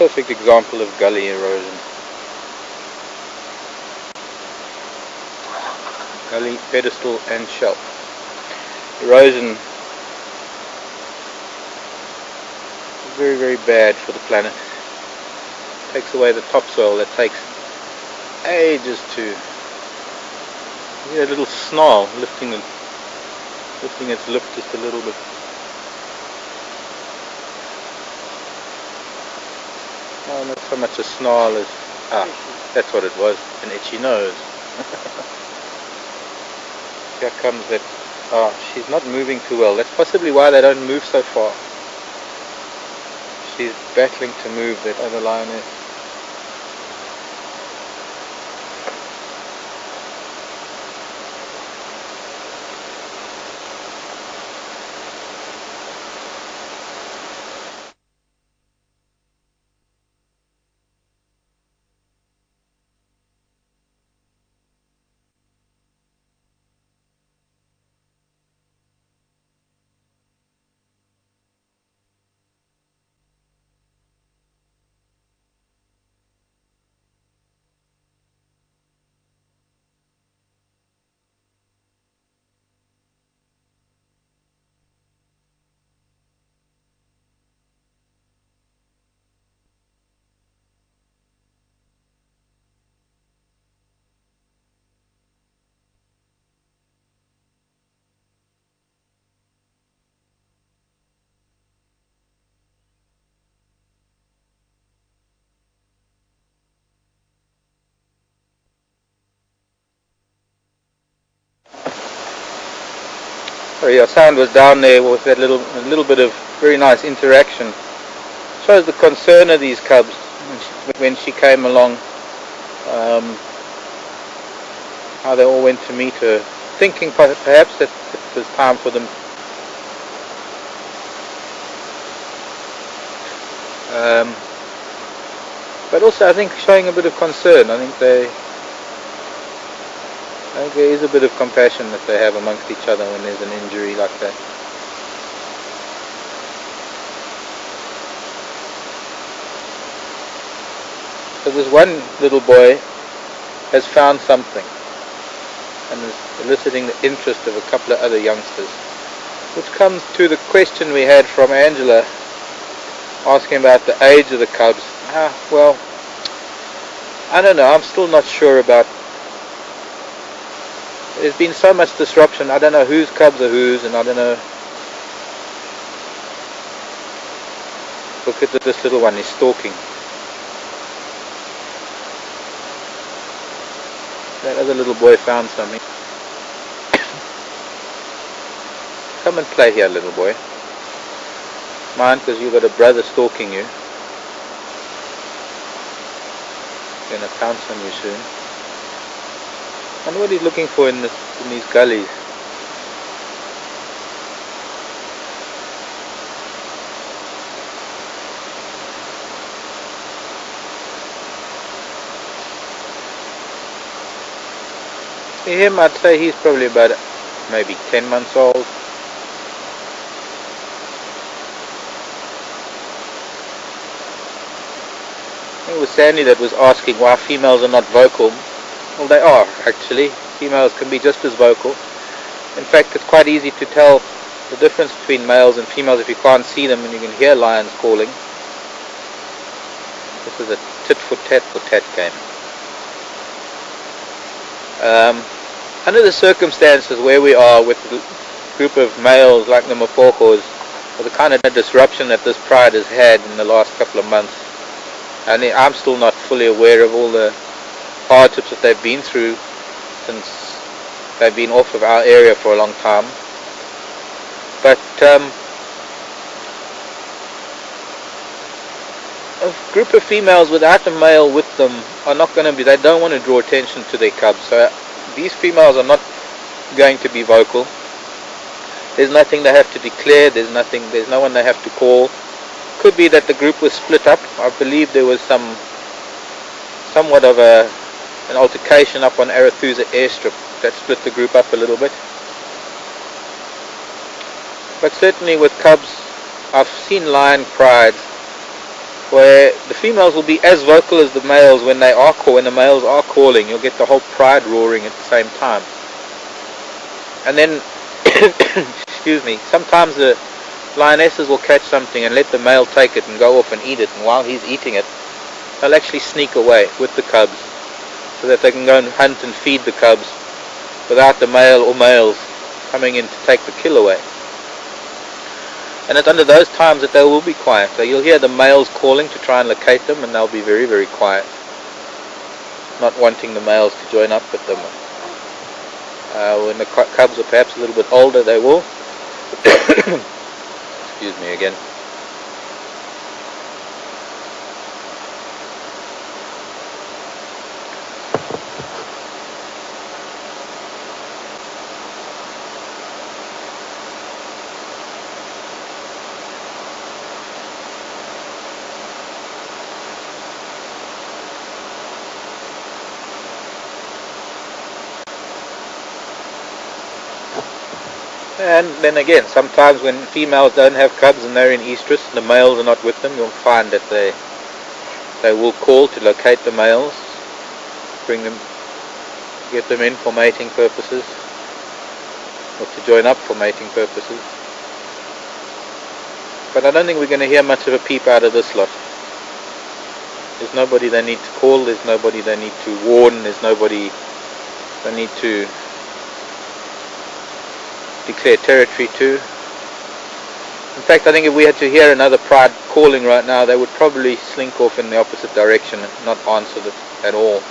perfect example of gully erosion. Gully, pedestal and shelf. Erosion is very, very bad for the planet. Takes away the topsoil. That takes ages to... You hear a little snarl lifting its lip just a little bit. Oh, not so much a snarl as... that's what it was, an itchy nose. Here comes that... she's not moving too well. That's possibly why they don't move so far. She's battling to move, that other lioness. Sorry, your sound was down there with that little bit of very nice interaction. Shows the concern of these cubs when she came along. How they all went to meet her, thinking perhaps that it was time for them. But also, I think showing a bit of concern. I think there is a bit of compassion that they have amongst each other when there's an injury like that. So this one little boy has found something and is eliciting the interest of a couple of other youngsters, which comes to the question we had from Angela, asking about the age of the cubs. Well, I don't know, I'm still not sure about... There's been so much disruption, I don't know whose cubs are whose, and I don't know... Look at this little one, he's stalking. That other little boy found something. Come and play here, little boy. Mind, because you've got a brother stalking you. He's going to pounce on you soon. I wonder what he's looking for in these gullies. See him, I'd say he's probably about maybe 10 months old. I think it was Sandy that was asking why females are not vocal. Well, they are actually. Females can be just as vocal. In fact, it's quite easy to tell the difference between males and females if you can't see them and you can hear lions calling. This is a tit for tat game. Under the circumstances where we are with the group of males like the Mapokos, or the kind of disruption that this pride has had in the last couple of months, and I'm still not fully aware of all the hardships that they've been through since they've been off of our area for a long time. But a group of females without a male with them are not going to be, they don't want to draw attention to their cubs. So these females are not going to be vocal. There's nothing they have to declare, there's no one they have to call. Could be that the group was split up. I believe there was somewhat of an altercation up on Arathusa airstrip that split the group up a little bit. But certainly with cubs, I've seen lion prides where the females will be as vocal as the males when the males are calling. You'll get the whole pride roaring at the same time. And then, excuse me, sometimes the lionesses will catch something and let the male take it and go off and eat it, and while he's eating it, they'll actually sneak away with the cubs so that they can go and hunt and feed the cubs without the male or males coming in to take the kill away. And it's under those times that they will be quiet. So you'll hear the males calling to try and locate them, and they'll be very, very quiet, not wanting the males to join up with them. When the cubs are perhaps a little bit older, they will. Excuse me again. And then again, sometimes when females don't have cubs and they're in estrus, the males are not with them, you'll find that they will call to locate the males, get them in for mating purposes, or to join up for mating purposes. But I don't think we're going to hear much of a peep out of this lot. There's nobody they need to call, there's nobody they need to warn, there's nobody they need to declare territory to. In fact, I think if we had to hear another pride calling right now, they would probably slink off in the opposite direction and not answer it at all.